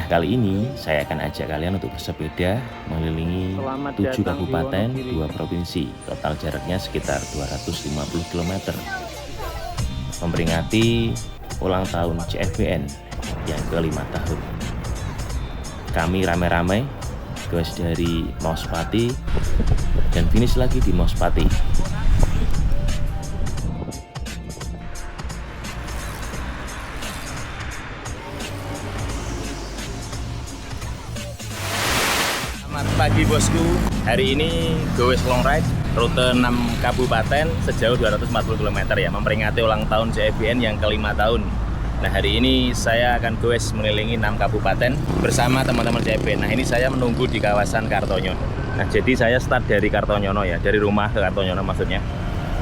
kali ini saya akan ajak kalian untuk bersepeda mengelilingi 7 kabupaten, 2 provinsi. Total jaraknya sekitar 250 km. Memperingati ulang tahun CFBN yang ke-5 tahun. Kami rame-rame goes dari Mauspati dan finish lagi di Mauspati. Selamat pagi bosku, hari ini goes long ride rute 6 kabupaten sejauh 240 km ya, memperingati ulang tahun CFBN yang ke-5 tahun. Nah, hari ini saya akan goes mengelilingi 6 kabupaten bersama teman-teman CFBN. Nah, ini saya menunggu di kawasan Kartonyono. Nah, jadi saya start dari Kartonyono ya, dari rumah ke Kartonyono maksudnya.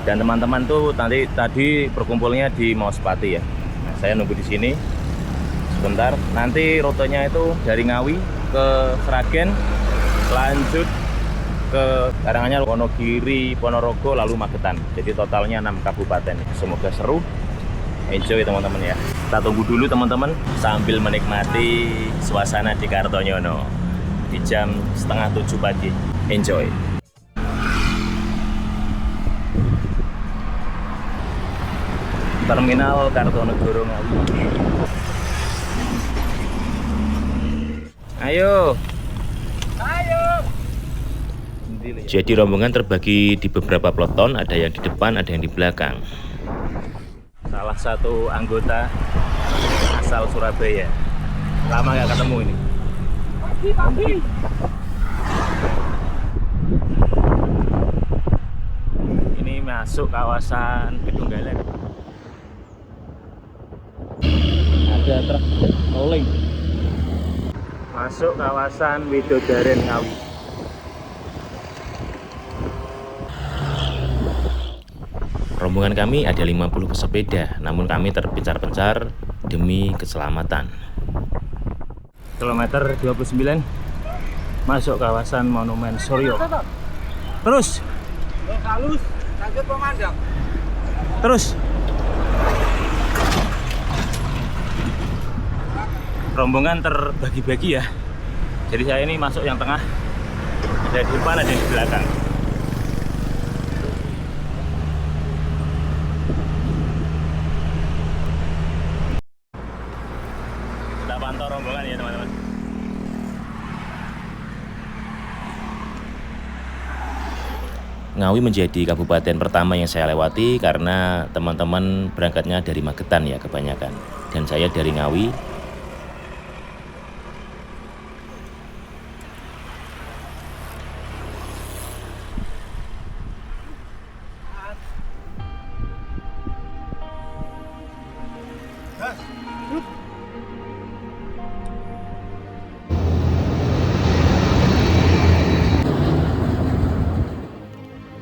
Dan teman-teman tuh tadi berkumpulnya di Mauspati ya. Nah, saya nunggu di sini sebentar. Nanti rutenya itu dari Ngawi ke Sragen, lanjut ke Karanganyar, Wonogiri, Ponorogo, lalu Magetan. Jadi totalnya 6 kabupaten. Semoga seru, enjoy teman-teman ya. Kita tunggu dulu teman-teman sambil menikmati suasana di Kartonyono di jam setengah 7 pagi. Enjoy. Terminal Kartonegoro Ngawi. Ayo. Jadi rombongan terbagi di beberapa peloton, ada yang di depan, ada yang di belakang. Salah satu anggota asal Surabaya. Lama nggak ketemu ini. Pagi. Ini masuk kawasan Gedung Galer. Ada truk rolling. Masuk kawasan Widodaren Ngawi. Rombongan kami ada 50 pesepeda, namun kami terpencar-pencar demi keselamatan. Kilometer 29 masuk kawasan Monumen Suryo. Terus halus, lanjut pemandang. Terus rombongan terbagi-bagi ya. Jadi saya ini masuk yang tengah, ada di depan, ada di belakang. Kita pantau rombongan ya teman-teman. Ngawi menjadi kabupaten pertama yang saya lewati karena teman-teman berangkatnya dari Magetan ya kebanyakan. Dan saya dari Ngawi.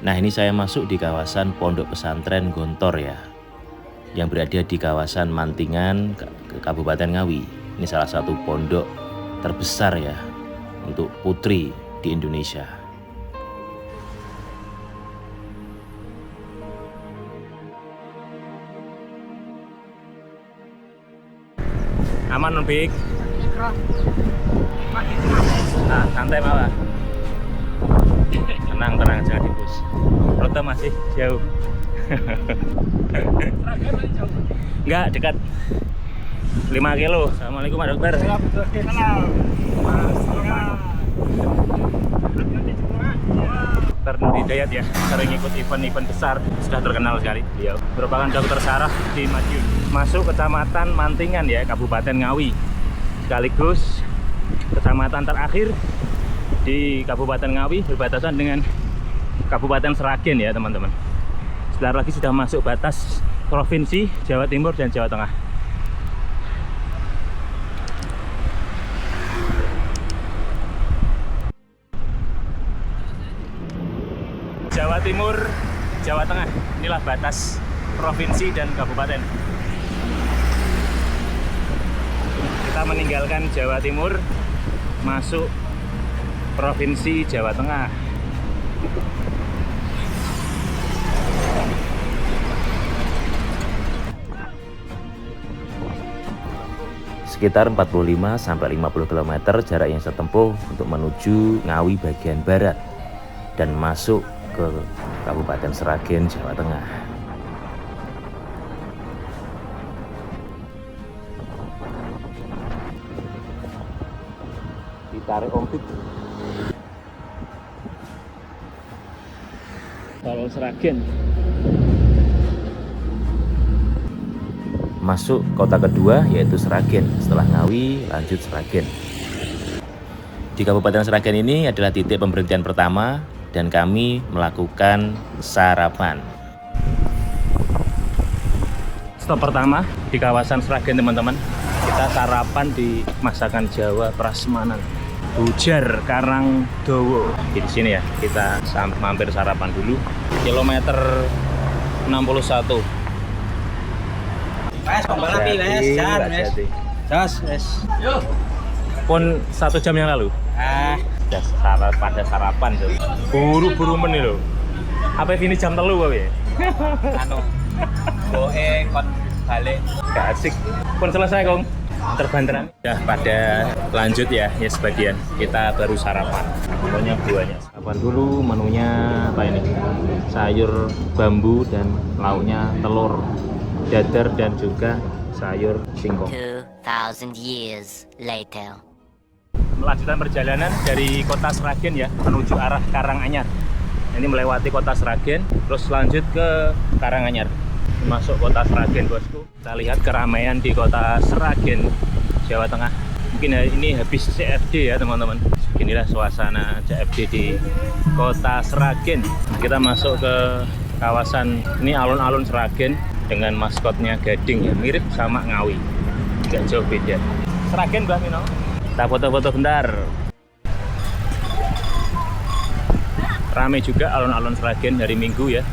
Nah, ini saya masuk di kawasan Pondok Pesantren Gontor ya, yang berada di kawasan Mantingan, Kabupaten Ngawi. Ini salah satu pondok terbesar ya untuk putri di Indonesia. Aman lebih. Nah, santai malah. Tenang, jangan dipus. Rute masih jauh. Enggak, dekat 5 kilo. Assalamualaikum Pak Dokter. Dokter Nur Hidayat ya, sering ikut event-event besar, sudah terkenal sekali beliau. Merupakan dokter saraf di Madiun. Masuk kecamatan Mantingan ya, Kabupaten Ngawi. Sekaligus kecamatan terakhir di Kabupaten Ngawi, berbatasan dengan Kabupaten Sragen ya teman-teman. Sebentar lagi sudah masuk batas Provinsi Jawa Timur dan Jawa Tengah. Jawa Timur, Jawa Tengah, inilah batas provinsi dan kabupaten. Kita meninggalkan Jawa Timur, masuk provinsi Jawa Tengah. sekitar 45 sampai 50 km jarak yang saya tempuh untuk menuju Ngawi bagian barat dan masuk ke Kabupaten Sragen, Jawa Tengah. Ditarik ompit. Kalau Sragen. Masuk kota kedua yaitu Sragen. Setelah Ngawi lanjut Sragen. Di Kabupaten Sragen ini adalah titik pemberhentian pertama dan kami melakukan sarapan. Stop pertama di kawasan Sragen teman-teman. Kita sarapan di masakan Jawa prasmanan. Bujar Karangdowo. Di sini ya, kita mampir sarapan dulu. Kilometer 61. Wes, pembalap wes, jan wes. Jos, wes. Yo. Pun 1 jam yang lalu. Pada sarapan tuh. Buru-buru men lho. Apa ini jam 3 kok ya? Anu. Boe kon balik. Gak asik. Pun selesai, Kong. Terbanteran. Udah pada lanjut ya sebagian. Kita baru sarapan. Pokoknya buahnya. Sarapan dulu, menunya apa ini? Sayur bambu dan lauknya telur dadar dan juga sayur singkong. 2000 years later. Melanjutkan perjalanan dari kota Sragen ya menuju arah Karanganyar. Ini melewati kota Sragen, terus lanjut ke Karanganyar. Masuk kota Sragen, bosku. Kita lihat keramaian di kota Sragen, Jawa Tengah. Mungkin ini habis CFD ya teman-teman. Beginilah suasana CFD di kota Sragen. Kita masuk ke kawasan ini alun-alun Sragen dengan maskotnya gading ya, mirip sama Ngawi, nggak jauh beda. Sragen Mbak Mino. Kita foto-foto bentar. Rame juga alun-alun Sragen hari Minggu ya.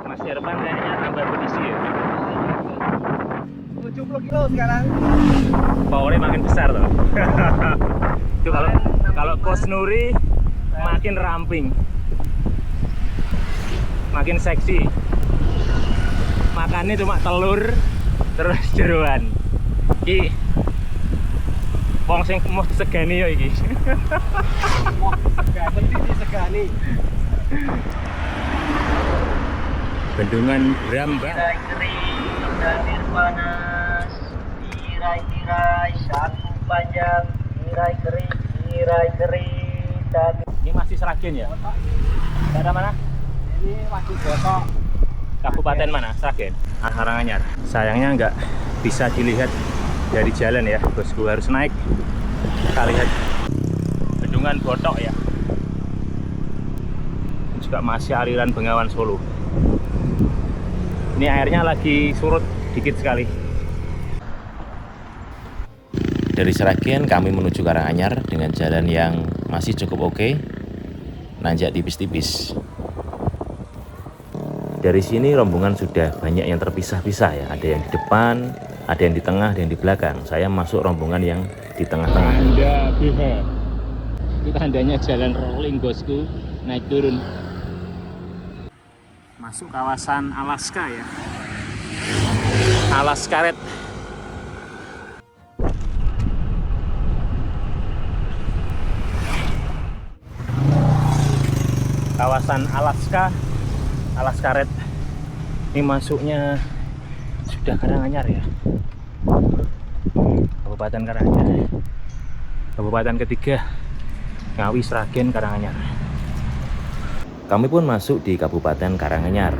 Mas Irfan kayaknya tambah berisi ya. 70 kilo sekarang. Powernya makin besar tuh. Itu kalau Kos Nuri makin ramping, makin seksi. Makannya cuma telur terus jeroan. Iki wong sing mau segani ya iki. Gak penting disegani. Bendungan Brambang. Tirai panas, tirai saku panjang, tirai tapi Ini masih Sragen ya? Daerah mana? ini masih Botok. Kabupaten mana? Sragen? Karanganyar. Sayangnya nggak bisa dilihat dari jalan ya, bosku, harus naik. Kita lihat Bendungan Botok ya. Ini juga masih aliran Bengawan Solo. Ini airnya lagi surut dikit sekali. Dari Sragen kami menuju Karanganyar dengan jalan yang masih cukup oke, nanjak tipis-tipis. Dari sini rombongan sudah banyak yang terpisah-pisah ya, ada yang di depan, ada yang di tengah, ada yang di belakang. Saya masuk rombongan yang di tengah-tengah. Tanda BH. Itu tandanya jalan rolling, bosku, naik turun. Masuk kawasan Alaska ya. Alaskaret. Kawasan Alaskaret. Ini masuknya sudah Karanganyar ya. Kabupaten Karanganyar. Kabupaten ketiga Ngawi, Sragen, Karanganyar. Kami pun masuk di Kabupaten Karanganyar.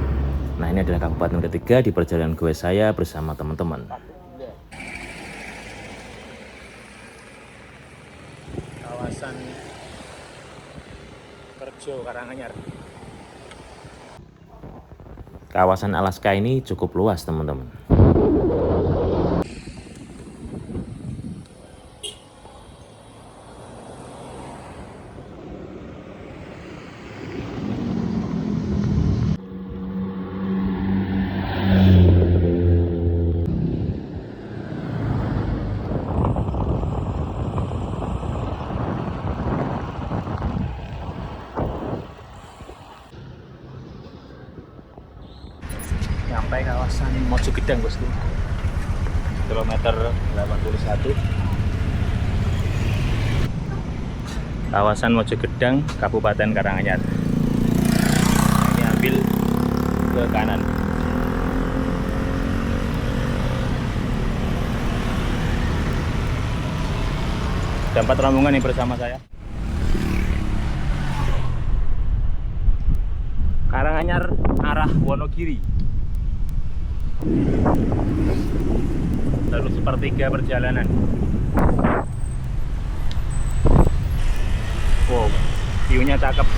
Nah, ini adalah kabupaten ketiga di perjalanan gue saya bersama teman-teman. Kawasan Kerjo, Karanganyar. Kawasan Alaska ini cukup luas, teman-teman. Mojogedang bosku, kilometer 81. Kawasan Mojogedang, Kabupaten Karanganyar. Ini ambil ke kanan. Ada 4 rombongan yang bersama saya. Karanganyar arah Wonogiri. Lalu sepertiga perjalanan. Wow, view-nya cakep.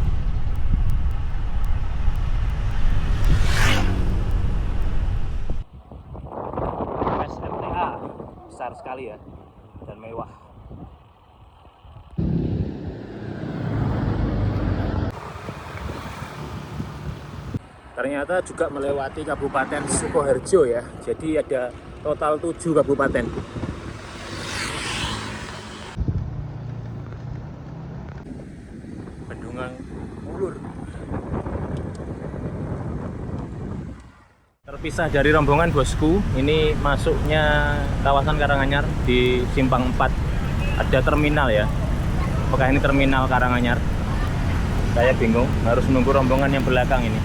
SMTA besar sekali ya, dan mewah. Ternyata juga melewati Kabupaten Sukoharjo ya. Jadi ada total 7 kabupaten. Bendungan Ulur. Terpisah dari rombongan bosku, ini masuknya kawasan Karanganyar di Simpang 4. Ada terminal ya. Apakah ini terminal Karanganyar? Saya bingung, harus nunggu rombongan yang belakang ini.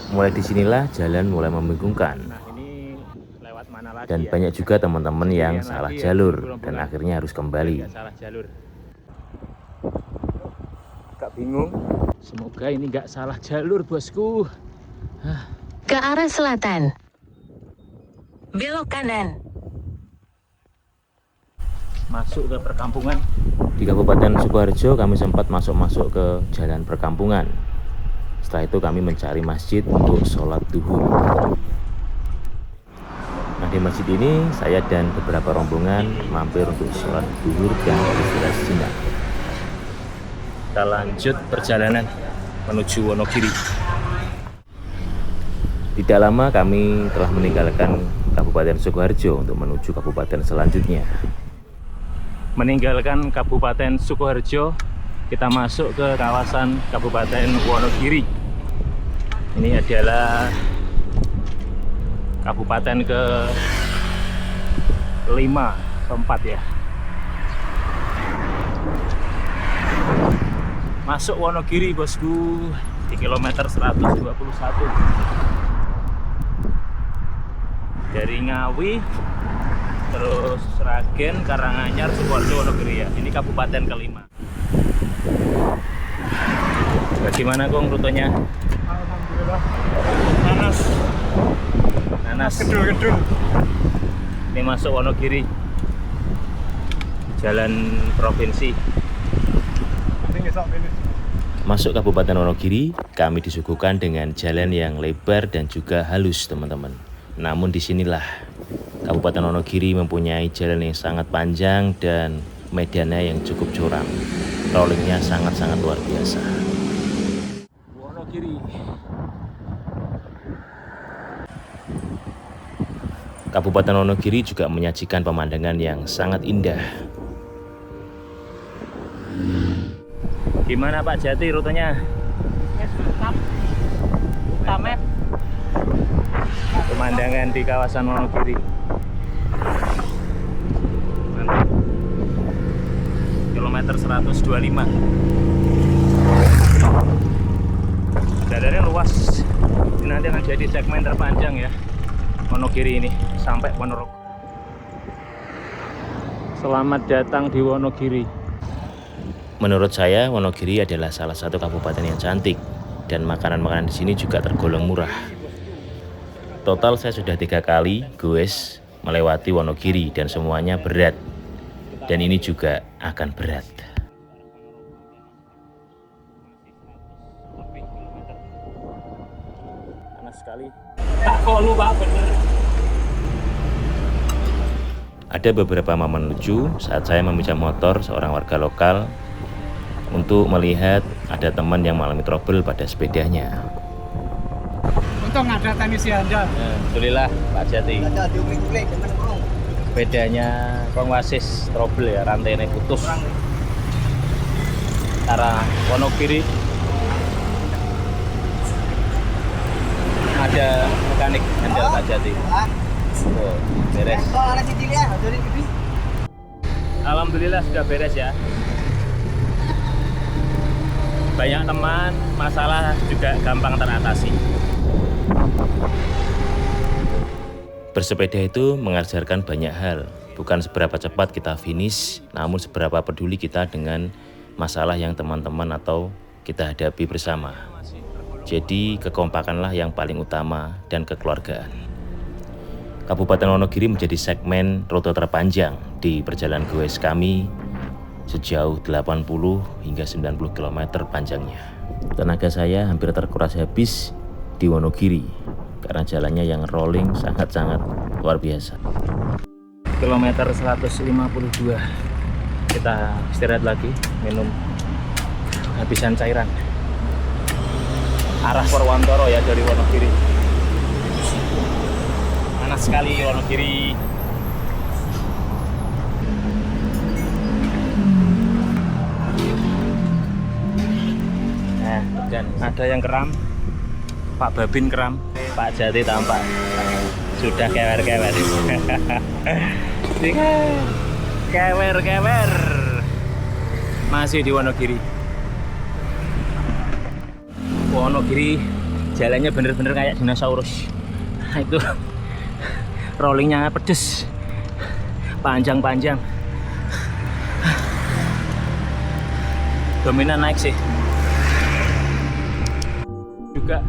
Mulai disinilah jalan mulai membingungkan. Nah, ini lewat mana lagi Dan ya? banyak juga teman-teman yang Kirian salah lagi ya, jalur rombongan. dan akhirnya harus kembali. Nggak salah jalur. Agak bingung. Semoga ini nggak salah jalur bosku. Ke arah selatan. Belok kanan. Masuk ke perkampungan. Di Kabupaten Sukoharjo kami sempat masuk ke jalan perkampungan. Setelah itu kami mencari masjid untuk sholat duhur. Nah, di masjid ini saya dan beberapa rombongan mampir untuk sholat duhur dan beristirahat sejenak. Kita lanjut perjalanan menuju Wonogiri. Tidak lama kami telah meninggalkan Kabupaten Sukoharjo untuk menuju kabupaten selanjutnya. Meninggalkan Kabupaten Sukoharjo, kita masuk ke kawasan Kabupaten Wonogiri. Ini adalah kabupaten ke-5, ke-4 ya. Masuk Wonogiri bosku di kilometer 121. Dari Ngawi, terus Sragen, Karanganyar, Sukoharjo, Wonogiri ya. Ini kabupaten ke-5. Bagaimana Kong rutenya? Alhamdulillah. Nanas. Nanas. Gedul. Ini masuk Wonogiri. Jalan provinsi. Ini sok ini. Masuk Kabupaten Wonogiri, kami disuguhkan dengan jalan yang lebar dan juga halus, teman-teman. Namun disinilah Kabupaten Wonogiri mempunyai jalan yang sangat panjang dan medannya yang cukup curam. Rollingnya sangat-sangat luar biasa. Wonogiri. Kabupaten Wonogiri juga menyajikan pemandangan yang sangat indah. Gimana Pak Jati rutenya? Yes, mantap. Tamet. Pemandangan di kawasan Wonogiri. Mantap. Kilometer 125. Jalannya luas. Ini nanti akan jadi segmen terpanjang ya. Wonogiri ini sampai Ponorogo. Selamat datang di Wonogiri. Menurut saya, Wonogiri adalah salah satu kabupaten yang cantik dan makanan-makanan di sini juga tergolong murah. Total saya sudah 3 kali goes melewati Wonogiri dan semuanya berat. Dan ini juga akan berat. Panas sekali. Tak kolu Pak, bener. Ada beberapa momen lucu saat saya meminjam motor seorang warga lokal untuk melihat ada teman yang mengalami trouble pada sepedanya. Untung ada teknisi Anda. Alhamdulillah Pak Jati. Sepedanya Kongwasis trouble ya, rantainya putus. Arah Wonogiri. ada mekanik handal Kajati. Oh, beres. Alhamdulillah sudah beres ya. Banyak teman, masalah juga gampang teratasi. Bersepeda itu mengajarkan banyak hal, bukan seberapa cepat kita finish, namun seberapa peduli kita dengan masalah yang teman-teman atau kita hadapi bersama. Jadi kekompakanlah yang paling utama dan kekeluargaan. Kabupaten Wonogiri menjadi segmen rute terpanjang di perjalanan goes kami sejauh 80 hingga 90 km panjangnya. Tenaga saya hampir terkuras habis di Wonogiri karena jalannya yang rolling sangat-sangat luar biasa. Kilometer 152. Kita istirahat lagi, minum habisan cairan. Arah Purwantoro ya dari Wonogiri. Panas sekali Wonogiri. Nah, dan ada yang kram. Pak Babin kram, Pak Jati tampak sudah kewer-kewer. Kewer-kewer. Masih di Wonogiri. Wonogiri jalannya bener-bener kayak dinosaurus. Nah, itu rollingnya pedes, panjang-panjang. Dominan naik sih. Juga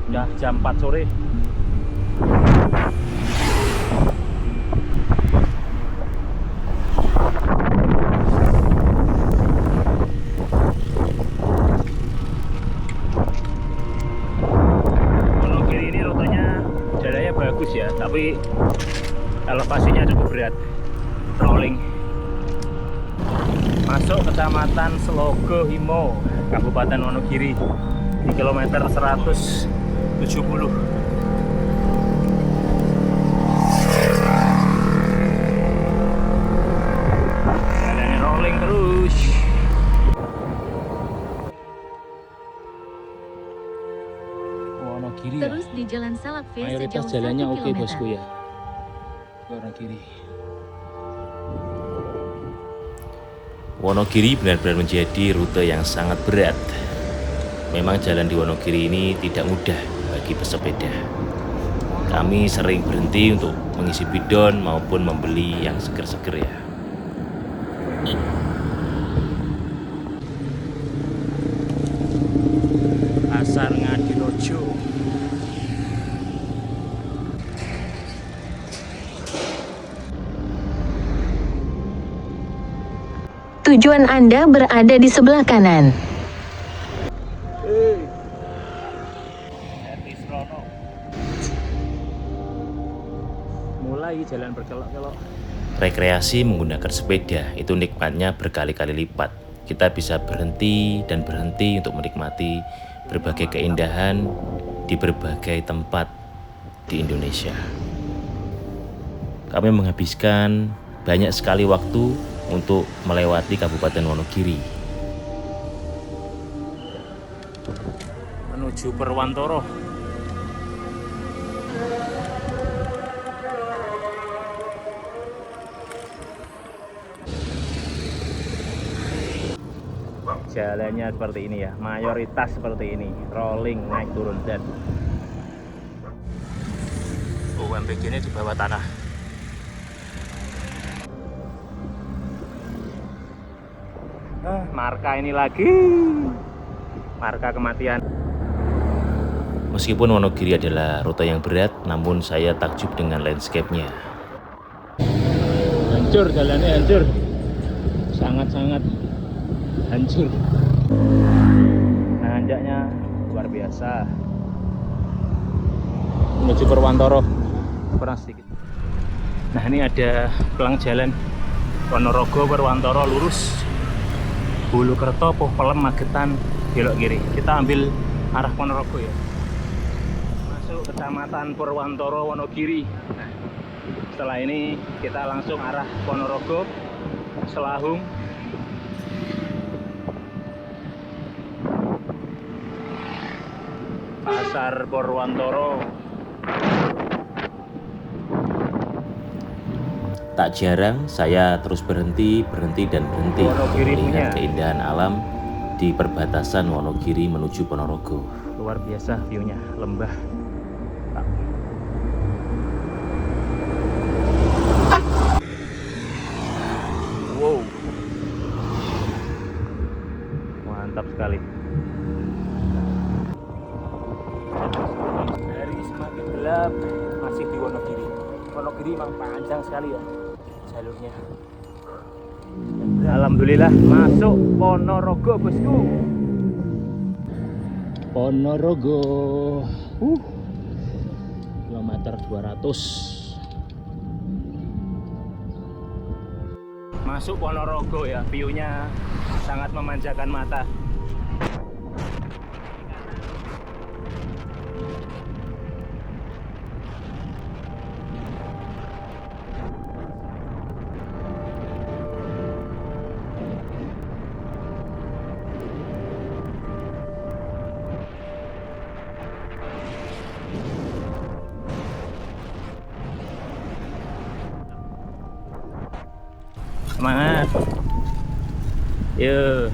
udah jam 4 sore. Wonogiri ini rutenya jalannya bagus ya, tapi elevasinya cukup berat, rolling. Masuk kecamatan Slogo Himo, Kabupaten Wonogiri di kilometer 170. Jalannya rolling terus. Wonogiri ya. Terus di Jalan Salakve Mayoritas sejauh jalannya 1 oke kilometer. bosku ya. Wonogiri. Wonogiri benar-benar menjadi rute yang sangat berat. Memang jalan di Wonogiri ini tidak mudah bagi pesepeda. Kami sering berhenti untuk mengisi bidon maupun membeli yang seger-seger ya. Pasar Ngadirojo. Tujuan Anda berada di sebelah kanan. Mulai jalan berkelok-kelok. Rekreasi menggunakan sepeda itu nikmatnya berkali-kali lipat. Kita bisa berhenti dan berhenti untuk menikmati berbagai keindahan di berbagai tempat di Indonesia. Kami menghabiskan banyak sekali waktu untuk melewati Kabupaten Wonogiri. Menuju Purwantoro. Jalannya seperti ini ya, mayoritas seperti ini, rolling naik turun dan UMPG-nya di bawah tanah. Marka ini lagi, marka kematian. Meskipun Wonogiri adalah rute yang berat, namun saya takjub dengan landscape-nya. Hancur jalannya, hancur, sangat-sangat hancur. Nanjaknya luar biasa. Menuju Purwantoro kurang sedikit. Nah, ini ada pelang jalan Ponorogo Purwantoro lurus, Bulukerto, Puh Pelem, Magetan, belok kiri. Kita ambil arah Ponorogo ya. Masuk kecamatan Purwantoro Wonogiri. Nah, setelah ini kita langsung arah Ponorogo, Selahung. Pasar Besar Purwontoro. Tak jarang saya terus berhenti dan berhenti untuk melihat keindahan alam di perbatasan Wonogiri menuju Ponorogo. Luar biasa view-nya, lembah. Wow, mantap sekali. Hari semakin gelap, masih di Wonogiri. Wonogiri memang panjang sekali ya jalurnya. Alhamdulillah masuk Ponorogo, bosku. Ponorogo, kilometer 200. Masuk Ponorogo ya, view-nya sangat memanjakan mata. Semangat. Yo.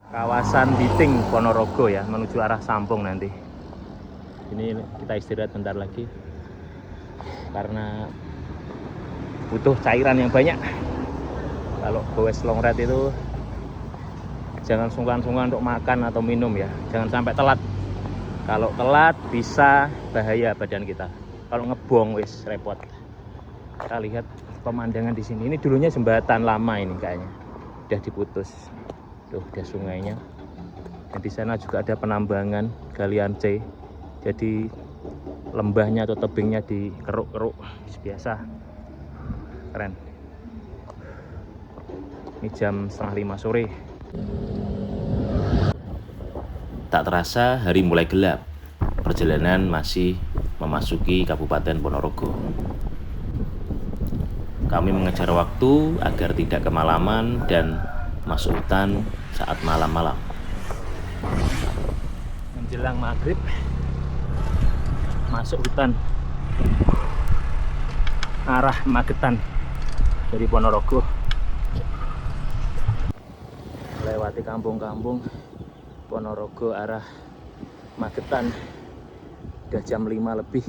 Kawasan Biting Ponorogo ya, menuju arah Sampung nanti. Ini kita istirahat bentar lagi karena butuh cairan yang banyak. Kalau goes long ride itu jangan sungkan-sungkan untuk makan atau minum ya, jangan sampai telat. Kalau telat bisa bahaya badan kita. Kalau ngebong wis repot. Kita lihat pemandangan di sini. Ini dulunya jembatan lama ini kayaknya. Udah diputus. Tuh, ada sungainya. Dan di sana juga ada penambangan galian C. Jadi lembahnya atau tebingnya dikeruk-keruk biasa. Keren. Ini jam 4:30 sore. Tak terasa hari mulai gelap. Perjalanan masih memasuki Kabupaten Ponorogo. Kami mengejar waktu agar tidak kemalaman dan masuk hutan saat malam-malam. Menjelang maghrib, masuk hutan arah Magetan dari Ponorogo. Lewati kampung-kampung Ponorogo arah Magetan. Udah jam 5 lebih.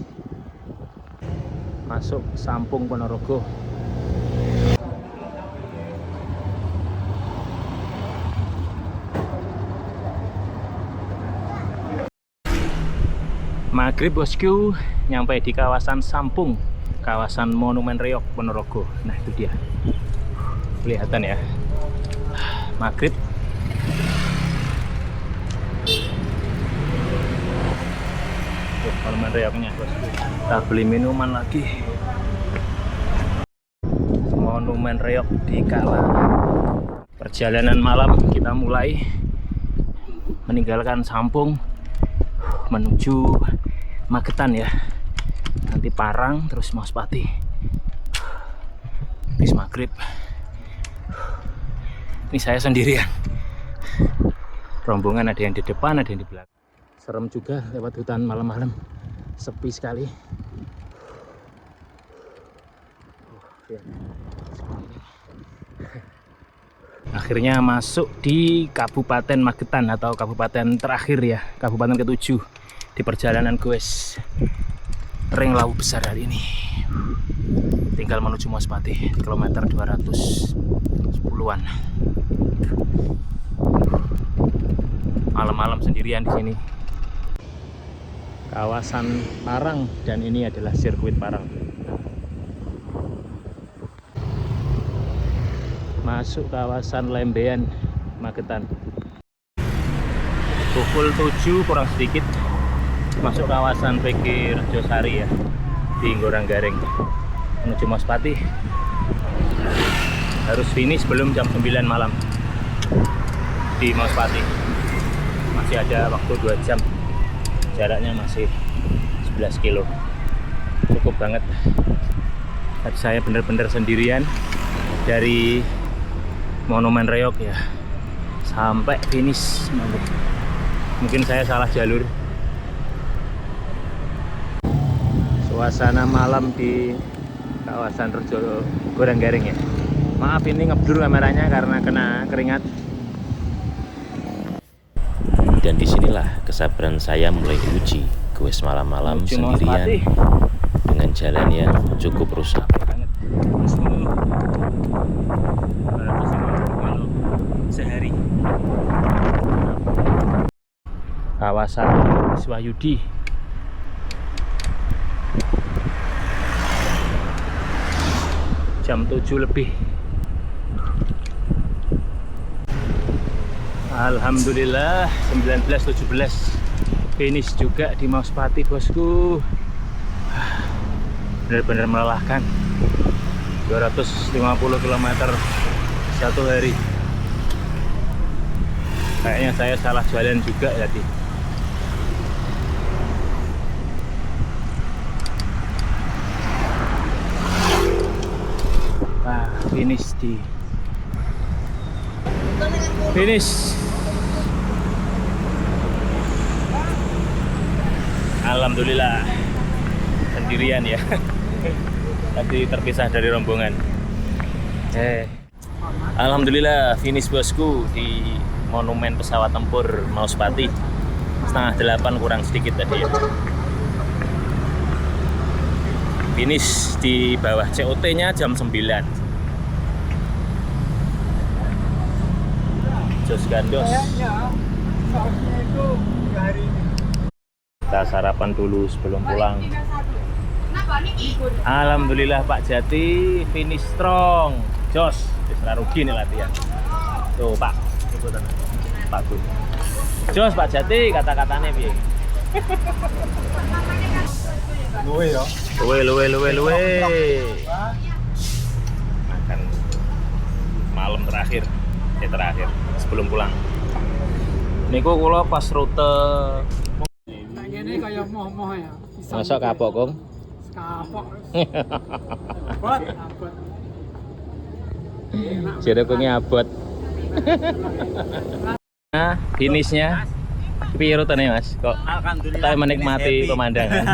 Masuk Sampung Ponorogo. Maghrib bosku, nyampe di kawasan Sampung, kawasan Monumen Reog Ponorogo. Nah itu dia, kelihatan ya, maghrib. Monumen Reognya bosku. Kita beli minuman lagi. Monumen Reog di Kala. Perjalanan malam kita mulai meninggalkan Sampung menuju Magetan ya. Nanti Parang terus Mospati. Habis maghrib. Ini saya sendirian. Rombongan ada yang di depan, ada yang di belakang. Serem juga lewat hutan malam-malam, sepi sekali. Akhirnya masuk di Kabupaten Magetan atau kabupaten terakhir ya, kabupaten ke-7 di perjalanan goes Ring Lawu Besar hari ini. Tinggal menuju Mospati, kilometer 210-an. Malam-malam sendirian di sini. Kawasan Parang, dan ini adalah sirkuit Parang. Masuk kawasan Lembean Magetan. Pukul 7 kurang sedikit masuk kawasan PG Rejosari ya, di Goranggaring menuju Mospati. Harus finish sebelum jam 9 malam di Mospati. Masih ada waktu 2 jam. Jaraknya masih 11 kilo. Cukup banget. Tapi saya benar-benar sendirian dari Monumen Reog ya, sampai finish. Mungkin saya salah jalur. Suasana malam di kawasan Rejo Goreng-Garing ya. Maaf ini ngeblur kameranya karena kena keringat. Dan disinilah kesabaran saya mulai diuji. Goes malam-malam sendirian dengan jalan yang cukup rusak. Sehari. Kawasan Swahyudi. Jam 7 lebih. Alhamdulillah 19.17 finish juga di Mauspati bosku. Benar-benar melelahkan. 250 km satu hari. Kayaknya saya salah jalan juga tadi. Finish. Alhamdulillah sendirian ya. Tadi terpisah dari rombongan. Alhamdulillah finish bosku di monumen pesawat tempur Mauspati. 7:30 kurang sedikit tadi ya. Finish di bawah COT-nya jam 9. Jos gandos. Kita sarapan dulu sebelum pulang. Alhamdulillah Pak Jati finish strong. Jos, bisa rugi nih latihan. Tuh Pak, Pak Bu. Jos Pak Jati kata-katanya piye? Luwe ya. Luwe. Makan malam terakhir sebelum pulang. Niku kula pas rute ini kayak moh-moh ya. masuk kapok, Kong. Kapok. Abot. Jadi kongnya abot. Nah, finishnya piye rutenya, Mas? Kok Alhamdulillah. kita menikmati pemandangan.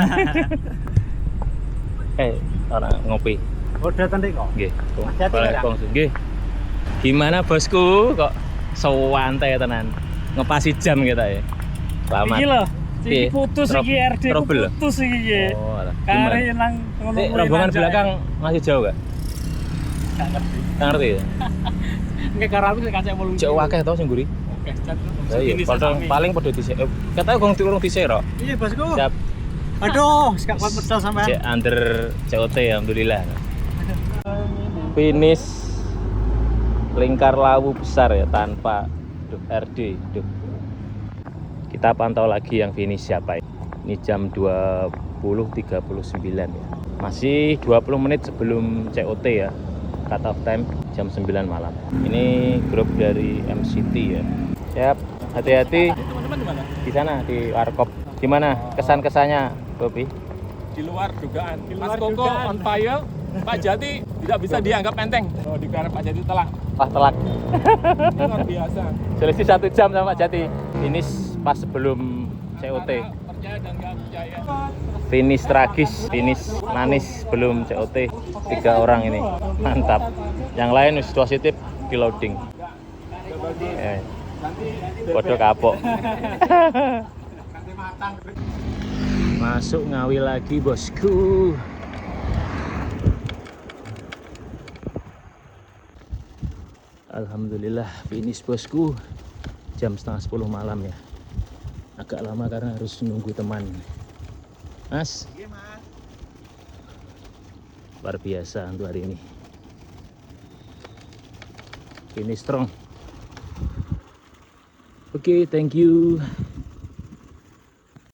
Orang ngopi. Udah tadi kok. Nggih. Hati-hati, Nggih. Gimana bosku? Kok santai tenan. Ngepasi jam kita ya. Selamat. Iki lho, Piye? iki putus iki RD ku Trouble. putus iki. Oh, alah. Kare Gimana? nang ngono kuwi Rombongan nang belakang masih jauh gak? Gak ngerti. Nggak ngerti ya? Engke karo aku sing kacek 8. Cek akeh to sing mburi. Oke, Iya, paling padha dhisik. Katanya gong urung dhisik ro. Iya, Bosku. Siap. Aduh, gak kuat medal sampean. Cek under COT alhamdulillah. Finish Lingkar Lawu besar ya tanpa RD. Kita pantau lagi yang finish siapa ini. Ini jam 20.39 ya. Masih 20 menit sebelum COT ya. Cut off time jam 9 malam. Ini grup dari MCT ya. Siap, hati-hati di sana di Warkop. Gimana kesan-kesannya, Bobi? Di luar dugaan. Mas Koko on fire, Pak Jati tidak bisa dianggap enteng. Oh, dikira Pak Jati telak. Wah, telak. Luar biasa. Selisih 1 jam sama Pak Jati. Finish pas sebelum COT. Percaya dan nggak percaya. Finish tragis, finish manis sebelum COT. 3 orang ini. Mantap. Yang lain wis positif di loading. Bodoh kapok. Masuk Ngawi lagi bosku. Alhamdulillah finish bosku. Jam 9:30 malam ya. Agak lama karena harus nunggu teman. Mas. Luar biasa untuk hari ini. Finish strong. Oke, thank you.